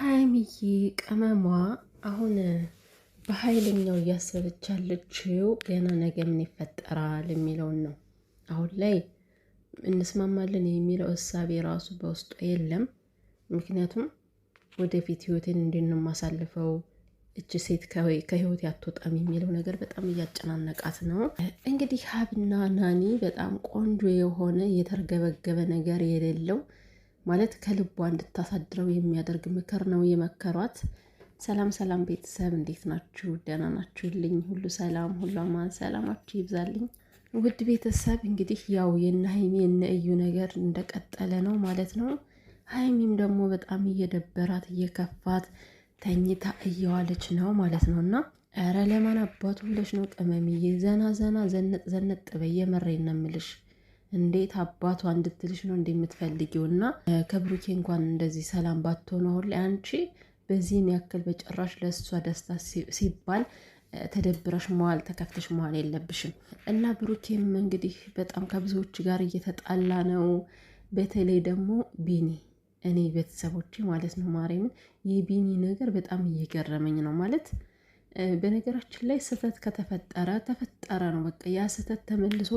ሀይሚዬ ቅመሟ አሁን በኃይለኛው እያሰበች ያለችው ገና ነገ ምን ይፈጠራል የሚለውን ነው። አሁን ላይ እንስማማለን የሚለው እሳቤ ራሱ በውስጡ የለም። ምክንያቱም ወደፊት ህይወቴን እንዴት ነው የማሳልፈው፣ እች ሴት ከህይወት አትወጣም የሚለው ነገር በጣም እያጨናነቃት ነው። እንግዲህ ሀብና ናኒ በጣም ቆንጆ የሆነ የተርገበገበ ነገር የሌለው ማለት ከልቧ እንድታሳድረው የሚያደርግ ምክር ነው የመከሯት። ሰላም ሰላም ቤተሰብ እንዴት ናችሁ? ደህና ናችሁልኝ? ሁሉ ሰላም ሁሉ አማን፣ ሰላማችሁ ይብዛልኝ። ውድ ቤተሰብ እንግዲህ ያው የነ ሀይሚ የነ እዩ ነገር እንደቀጠለ ነው ማለት ነው። ሀይሚም ደግሞ በጣም እየደበራት እየከፋት ተኝታ እየዋለች ነው ማለት ነው። እና ኧረ ለማን አባቱ ብለሽ ነው ቅመምዬ? ዘና ዘና ዘነጥ ዘነጥ በይ። የመሬን ነው የምልሽ። እንዴት አባቷ እንድትልሽ ነው እንደምትፈልጊው? እና ከብሩኬ እንኳን እንደዚህ ሰላም ባትሆኑ አሁን ላይ አንቺ በዚህን ያክል በጭራሽ ለእሷ ደስታ ሲባል ተደብረሽ መዋል ተከፍተሽ መዋል የለብሽም። እና ብሩኬም እንግዲህ በጣም ከብዙዎች ጋር እየተጣላ ነው። በተለይ ደግሞ ቢኒ፣ እኔ ቤተሰቦች ማለት ነው ማርያምን የቢኒ ነገር በጣም እየገረመኝ ነው ማለት በነገራችን ላይ ስህተት ከተፈጠረ ተፈጠረ ነው በቃ። ያ ስህተት ተመልሶ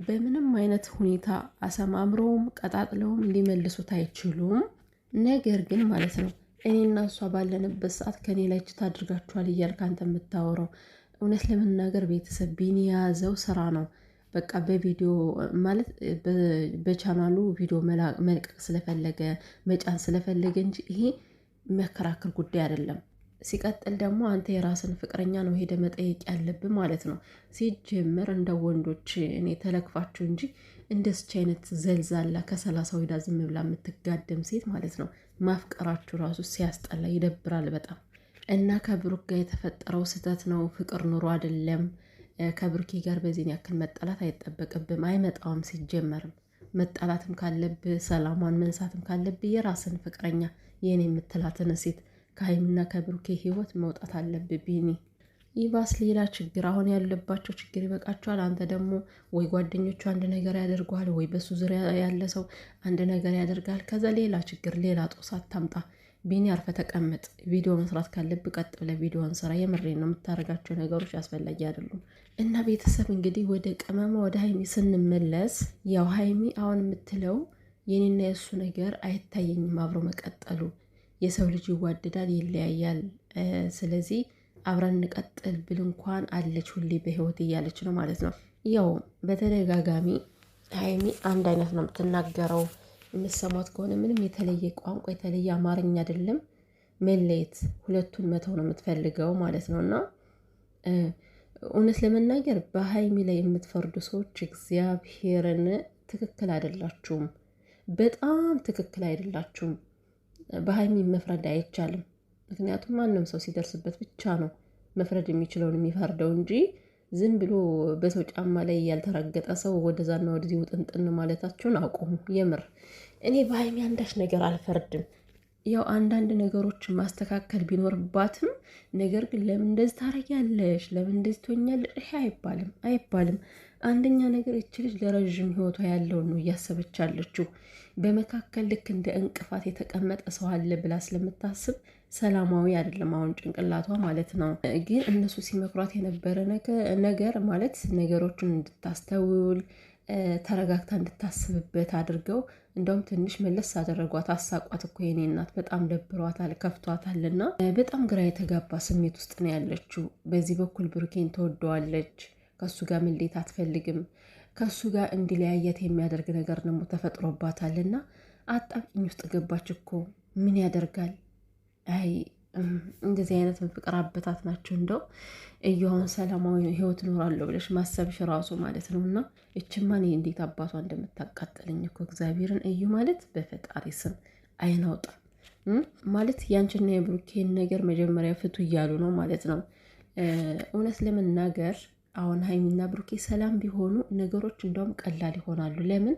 በምንም አይነት ሁኔታ አሰማምረውም ቀጣጥለውም ሊመልሱት አይችሉም። ነገር ግን ማለት ነው እኔና እሷ ባለንበት ሰዓት ከኔ ላይ ችት አድርጋችኋል እያልክ አንተ የምታወራው እውነት ለመናገር ቤተሰብ ቢኒ የያዘው ስራ ነው በቃ። በቪዲዮ ማለት በቻናሉ ቪዲዮ መልቀቅ ስለፈለገ መጫን ስለፈለገ እንጂ ይሄ መከራከር ጉዳይ አይደለም። ሲቀጥል ደግሞ አንተ የራስን ፍቅረኛ ነው ሄደ መጠየቅ ያለብን ማለት ነው። ሲጀምር እንደ ወንዶች እኔ ተለክፋችሁ እንጂ እንደስች አይነት ዘልዛላ ከ30 ወዳ ዝም ብላ የምትጋደም ሴት ማለት ነው ማፍቀራችሁ ራሱ ሲያስጠላ ይደብራል በጣም። እና ከብሩክ ጋር የተፈጠረው ስህተት ነው፣ ፍቅር ኑሮ አይደለም። ከብሩኬ ጋር በዚህን ያክል መጣላት አይጠበቅብም፣ አይመጣውም። ሲጀመርም መጣላትም ካለብህ ሰላሟን መንሳትም ካለብህ የራስን ፍቅረኛ የኔ የምትላትን ሴት ከሀይሚና ከብሩኬ ህይወት መውጣት አለብህ ቢኒ። ይባስ ሌላ ችግር አሁን ያለባቸው ችግር ይበቃቸዋል። አንተ ደግሞ ወይ ጓደኞቹ አንድ ነገር ያደርገዋል፣ ወይ በሱ ዙሪያ ያለ ሰው አንድ ነገር ያደርጋል። ከዛ ሌላ ችግር ሌላ ጦስ አታምጣ ቢኒ። አርፈ ተቀመጥ። ቪዲዮ መስራት ካለብህ ቀጥ ብለህ ቪዲዮን ስራ። የምሬን ነው፣ የምታደርጋቸው ነገሮች አስፈላጊ አይደሉም። እና ቤተሰብ እንግዲህ ወደ ቅመማ ወደ ሀይሚ ስንመለስ ያው ሀይሚ አሁን የምትለው የኔና የእሱ ነገር አይታየኝም አብሮ መቀጠሉ። የሰው ልጅ ይዋደዳል ይለያያል። ስለዚህ አብረን እንቀጥል ብል እንኳን አለች ሁሌ በህይወት እያለች ነው ማለት ነው። ያው በተደጋጋሚ ሀይሚ አንድ አይነት ነው የምትናገረው። የምትሰማት ከሆነ ምንም የተለየ ቋንቋ የተለየ አማርኛ አይደለም፣ መለየት ሁለቱን መተው ነው የምትፈልገው ማለት ነው። እና እውነት ለመናገር በሀይሚ ላይ የምትፈርዱ ሰዎች እግዚአብሔርን ትክክል አይደላችሁም፣ በጣም ትክክል አይደላችሁም። በሀይሚ መፍረድ አይቻልም። ምክንያቱም ማንም ሰው ሲደርስበት ብቻ ነው መፍረድ የሚችለውን የሚፈርደው እንጂ ዝም ብሎ በሰው ጫማ ላይ ያልተረገጠ ሰው ወደዛና ወደዚህ ውጥንጥን ማለታቸውን አቁሙ። የምር እኔ በሀይሚ አንዳች ነገር አልፈርድም። ያው አንዳንድ ነገሮችን ማስተካከል ቢኖርባትም ነገር ግን ለምን እንደዚህ ታረጊያለሽ፣ ለምን እንደዚህ ትሆኛለሽ ይሄ አይባልም። አንደኛ ነገር እች ልጅ ለረዥም ህይወቷ ያለውን ነው እያሰበች ያለችው። በመካከል ልክ እንደ እንቅፋት የተቀመጠ ሰው አለ ብላ ስለምታስብ ሰላማዊ አይደለም አሁን ጭንቅላቷ ማለት ነው። ግን እነሱ ሲመክሯት የነበረ ነገር ማለት ነገሮችን እንድታስተውል ተረጋግታ እንድታስብበት አድርገው እንደውም ትንሽ መለስ አደረጓት። አሳቋት እኮ የኔ እናት በጣም ደብሯታል፣ ከፍቷታልና በጣም ግራ የተጋባ ስሜት ውስጥ ነው ያለችው። በዚህ በኩል ብሩኬን ተወደዋለች፣ ከሱ ጋር መለየት አትፈልግም። ከሱ ጋር እንዲለያየት የሚያደርግ ነገር ደግሞ ተፈጥሮባታልና አጣብቂኝ ውስጥ ገባች እኮ። ምን ያደርጋል? አይ እንደዚህ አይነት ፍቅር አበታት ናቸው። እንደው እየሆን ሰላማዊ ህይወት እኖራለሁ ብለሽ ማሰብሽ ራሱ ማለት ነው። እና እችማ እኔ እንዴት አባቷ እንደምታቃጥልኝ እኮ እግዚአብሔርን። እዩ ማለት በፈጣሪ ስም አይናውጣ ማለት ያንቺና የብሩኬን ነገር መጀመሪያ ፍቱ እያሉ ነው ማለት ነው። እውነት ለመናገር አሁን ሀይሚና ብሩኬ ሰላም ቢሆኑ ነገሮች እንደውም ቀላል ይሆናሉ። ለምን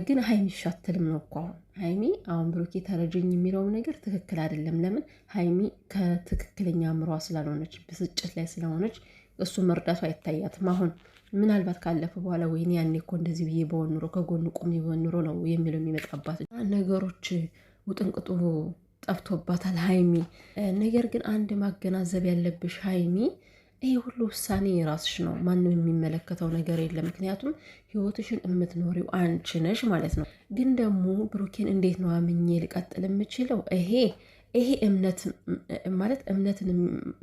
ግን ሀይሚ ይሻትልም ነው እኮ ሀይሚ አሁን ብሩኬ ተረጅኝ የሚለውም ነገር ትክክል አይደለም። ለምን ሀይሚ ከትክክለኛ አእምሯ ስላልሆነች ብስጭት ላይ ስለሆነች እሱ መርዳቱ አይታያትም። አሁን ምናልባት ካለፈ በኋላ ወይኔ ያኔ እኮ እንደዚህ ብዬ በሆን ኑሮ ከጎኑ ቁሚ በሆን ኑሮ ነው የሚለው የሚመጣባት። ነገሮች ውጥንቅጡ ጠፍቶባታል ሀይሚ። ነገር ግን አንድ ማገናዘብ ያለብሽ ሀይሚ ይሄ ሁሉ ውሳኔ የራስሽ ነው። ማንም የሚመለከተው ነገር የለም። ምክንያቱም ህይወትሽን የምትኖሪው አንቺ ነሽ ማለት ነው። ግን ደግሞ ብሩኬን እንዴት ነው አምኜ ልቀጥል የምችለው? ይሄ እምነት ማለት እምነትን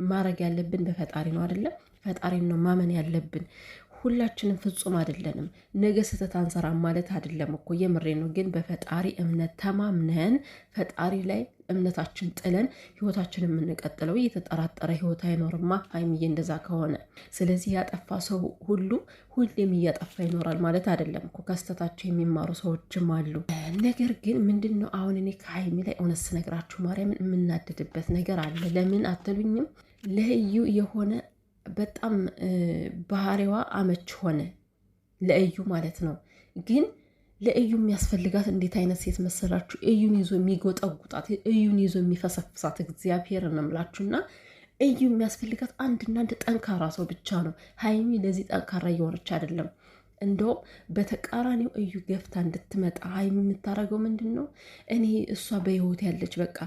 ማድረግ ያለብን በፈጣሪ ነው አይደለም? ፈጣሪን ነው ማመን ያለብን። ሁላችንም ፍጹም አይደለንም። ነገ ስህተት አንሰራም ማለት አይደለም እኮ የምሬ ነው። ግን በፈጣሪ እምነት ተማምነን ፈጣሪ ላይ እምነታችን ጥለን ህይወታችን የምንቀጥለው እየተጠራጠረ ህይወት አይኖርማ ሀይሚዬ፣ እንደዛ ከሆነ። ስለዚህ ያጠፋ ሰው ሁሉ ሁሌም እያጠፋ ይኖራል ማለት አይደለም እኮ። ከስተታቸው የሚማሩ ሰዎችም አሉ። ነገር ግን ምንድን ነው አሁን እኔ ከሀይሚ ላይ እውነት ስነግራችሁ ማርያምን የምናደድበት ነገር አለ። ለምን አትሉኝም? ለህዩ የሆነ በጣም ባህሪዋ አመች ሆነ ለእዩ ማለት ነው። ግን ለእዩ የሚያስፈልጋት እንዴት አይነት ሴት መሰላችሁ? እዩን ይዞ የሚጎጠጉጣት፣ እዩን ይዞ የሚፈሰፍሳት እግዚአብሔር እንምላችሁና እዩ የሚያስፈልጋት አንድና አንድ ጠንካራ ሰው ብቻ ነው። ሀይሚ ለዚህ ጠንካራ እየሆነች አይደለም። እንደውም በተቃራኒው እዩ ገፍታ እንድትመጣ ሀይሚ የምታደርገው ምንድን ነው? እኔ እሷ በህይወት ያለች በቃ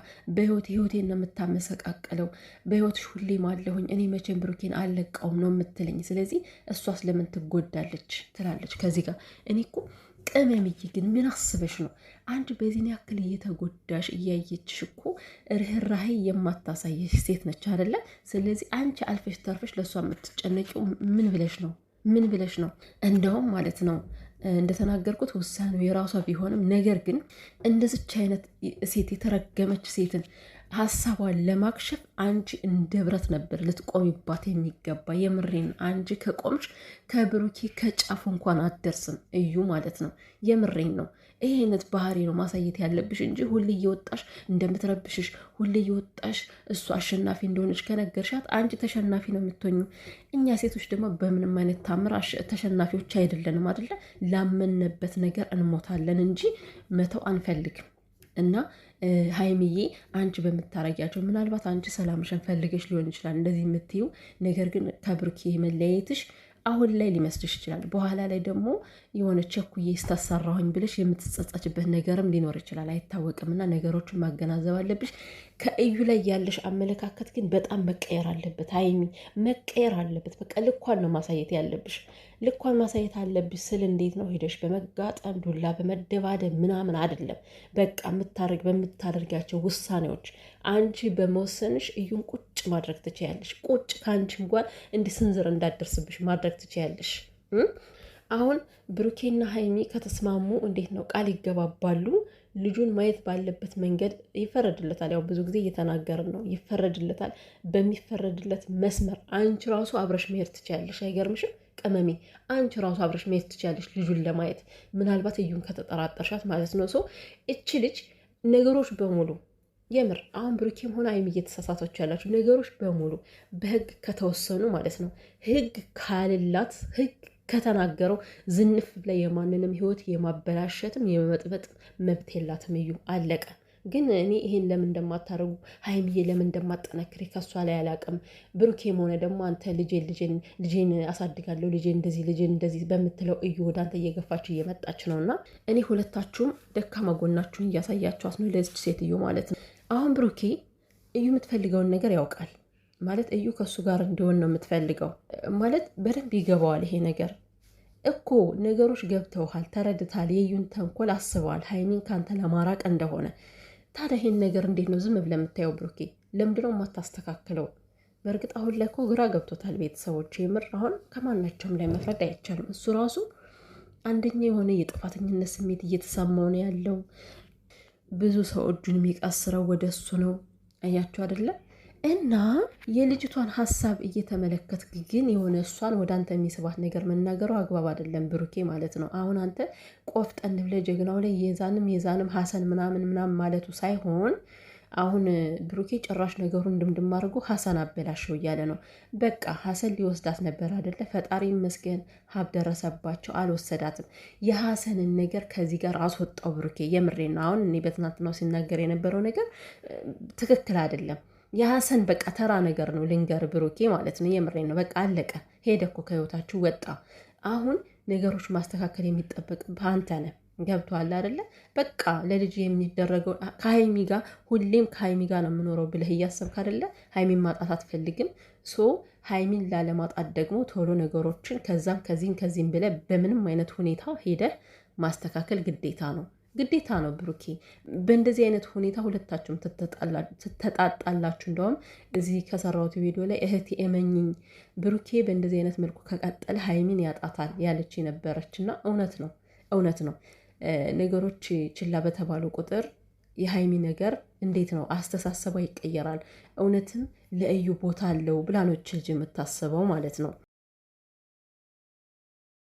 ህይወቴን ነው የምታመሰቃቀለው፣ በህይወትሽ ሁሌም አለሁኝ፣ እኔ መቼም ብሩኬን አልለቀውም ነው የምትለኝ። ስለዚህ እሷ ስለምን ትጎዳለች ትላለች ከዚህ ጋር። እኔ እኮ ቅመምዬ ግን ምን አስበሽ ነው አንቺ በዚህን ያክል እየተጎዳሽ እያየችሽ እኮ ርህራሄ የማታሳየሽ ሴት ነች አይደለ? ስለዚህ አንቺ አልፈሽ ተርፈሽ ለእሷ የምትጨነቂው ምን ብለሽ ነው? ምን ብለሽ ነው? እንደውም ማለት ነው እንደተናገርኩት ውሳኔው የራሷ ቢሆንም ነገር ግን እንደዚች አይነት ሴት የተረገመች ሴትን ሀሳቧን ለማክሸፍ አንቺ እንደ ብረት ነበር ልትቆሚባት የሚገባ። የምሬን አንቺ ከቆምሽ ከብሩኬ ከጫፉ እንኳን አትደርስም እዩ ማለት ነው። የምሬን ነው። ይሄ አይነት ባህሪ ነው ማሳየት ያለብሽ እንጂ ሁሌ እየወጣሽ እንደምትረብሽሽ፣ ሁሌ እየወጣሽ እሱ አሸናፊ እንደሆነች ከነገርሻት አንቺ ተሸናፊ ነው የምትሆኙ። እኛ ሴቶች ደግሞ በምንም አይነት ታምር ተሸናፊዎች አይደለንም አይደለ? ላመንበት ነገር እንሞታለን እንጂ መተው አንፈልግም። እና ሀይሚዬ አንቺ በምታረጊያቸው ምናልባት አንቺ ሰላምሽን ፈልገሽ ሊሆን ይችላል እንደዚህ የምትይው ነገር፣ ግን ከብሩኬ መለያየትሽ አሁን ላይ ሊመስልሽ ይችላል። በኋላ ላይ ደግሞ የሆነ ቸኩዬ ስታሰራሁኝ ብለሽ የምትጸጸችበት ነገርም ሊኖር ይችላል፣ አይታወቅም። እና ነገሮችን ማገናዘብ አለብሽ። ከእዩ ላይ ያለሽ አመለካከት ግን በጣም መቀየር አለበት ሀይሚ፣ መቀየር አለበት። በቃ ልኳን ነው ማሳየት ያለብሽ፣ ልኳን ማሳየት አለብሽ ስል እንዴት ነው ሄደሽ በመጋጠም ዱላ በመደባደብ ምናምን አይደለም። በቃ በምታደርጋቸው ውሳኔዎች አንቺ በመወሰንሽ እዩን ቁጭ ማድረግ ትችያለሽ። ቁጭ ከአንቺ እንኳን እንዲህ ስንዝር እንዳደርስብሽ ማድረግ ትችያለሽ። አሁን ብሩኬና ሀይሚ ከተስማሙ እንዴት ነው ቃል ይገባባሉ። ልጁን ማየት ባለበት መንገድ ይፈረድለታል። ያው ብዙ ጊዜ እየተናገርን ነው፣ ይፈረድለታል። በሚፈረድለት መስመር አንቺ ራሱ አብረሽ መሄድ ትችያለሽ። አይገርምሽም? ቅመሜ አንቺ ራሱ አብረሽ መሄድ ትችያለሽ ልጁን ለማየት፣ ምናልባት እዩን ከተጠራጠርሻት ማለት ነው። ሰው እቺ ልጅ ነገሮች በሙሉ የምር አሁን ብሩኬም ሆነ ሀይሚ እየተሳሳቶች ያላችሁ ነገሮች በሙሉ በህግ ከተወሰኑ ማለት ነው። ህግ ካልላት ህግ ከተናገረው ዝንፍ ብላ የማንንም ህይወት የማበላሸትም የመመጥበጥ መብት የላትም። እዩ አለቀ። ግን እኔ ይሄን ለምን እንደማታደርጉ ሀይሚዬ ለምን እንደማጠነክሪ ከሷ ላይ አላቅም። ብሩኬም ሆነ ደግሞ አንተ ልጄን አሳድጋለሁ ልጄን እንደዚህ በምትለው እዩ ወደ አንተ እየገፋችሁ እየመጣች ነው። እና እኔ ሁለታችሁም ደካማ ጎናችሁን እያሳያችኋት ነው ለዚች ሴትዮ ማለት ነው። አሁን ብሩኬ እዩ የምትፈልገውን ነገር ያውቃል ማለት እዩ ከእሱ ጋር እንዲሆን ነው የምትፈልገው ማለት በደንብ ይገባዋል። ይሄ ነገር እኮ ነገሮች ገብተውሃል፣ ተረድታል። የዩን ተንኮል አስበዋል ሀይሚን ካንተ ለማራቅ እንደሆነ። ታዲያ ይሄን ነገር እንዴት ነው ዝም ብለህ የምታየው? ብሩኬ ለምንድነው የማታስተካክለው? በእርግጥ አሁን ላይ እኮ ግራ ገብቶታል። ቤተሰቦች የምር አሁን ከማናቸውም ላይ መፍረድ አይቻልም። እሱ ራሱ አንደኛ የሆነ የጥፋተኝነት ስሜት እየተሰማው ነው ያለው። ብዙ ሰው እጁን የሚቀስረው ወደ እሱ ነው። አያችሁ አይደለም? እና የልጅቷን ሀሳብ እየተመለከትክ ግን የሆነ እሷን ወደ አንተ የሚስባት ነገር መናገሩ አግባብ አይደለም ብሩኬ ማለት ነው። አሁን አንተ ቆፍጠን ብለህ ጀግናው ላይ የዛንም ሀሰን ምናምን ማለቱ ሳይሆን አሁን ብሩኬ ጭራሽ ነገሩን ድምድም አድርጎ ሀሰን አበላሸው እያለ ነው። በቃ ሀሰን ሊወስዳት ነበር አይደለ? ፈጣሪ ይመስገን ሀብ ደረሰባቸው፣ አልወሰዳትም። የሀሰንን ነገር ከዚህ ጋር አስወጣው ብሩኬ። የምሬን ነው። አሁን እኔ በትናንትናው ሲናገር የነበረው ነገር ትክክል አይደለም። የሀሰን በቃ ተራ ነገር ነው ልንገር ብሩኬ ማለት ነው። የምሬን ነው። በቃ አለቀ። ሄደ እኮ ከህይወታችሁ ወጣ። አሁን ነገሮች ማስተካከል የሚጠበቅ በአንተ ነህ። ገብቶሃል አይደለ? በቃ ለልጅ የሚደረገው ከሀይሚ ጋር ሁሌም ከሀይሚ ጋር ነው የምኖረው ብለህ እያሰብክ አይደለ? ሀይሚን ማጣት አትፈልግም። ሶ ሀይሚን ላለማጣት ደግሞ ቶሎ ነገሮችን ከዛም ከዚህም ብለህ በምንም አይነት ሁኔታ ሄደህ ማስተካከል ግዴታ ነው ብሩኬ። በእንደዚህ አይነት ሁኔታ ሁለታችሁም ትተጣጣላችሁ። እንደውም እዚህ ከሰራሁት ቪዲዮ ላይ እህቴ እመኝኝ ብሩኬ በእንደዚህ አይነት መልኩ ከቀጠለ ሀይሚን ያጣታል ያለች ነበረች እና እውነት ነው። ነገሮች ችላ በተባሉ ቁጥር የሀይሚ ነገር እንዴት ነው አስተሳሰቧ ይቀየራል። እውነትም ለእዩ ቦታ አለው ብላ ነው ልጅ የምታስበው ማለት ነው።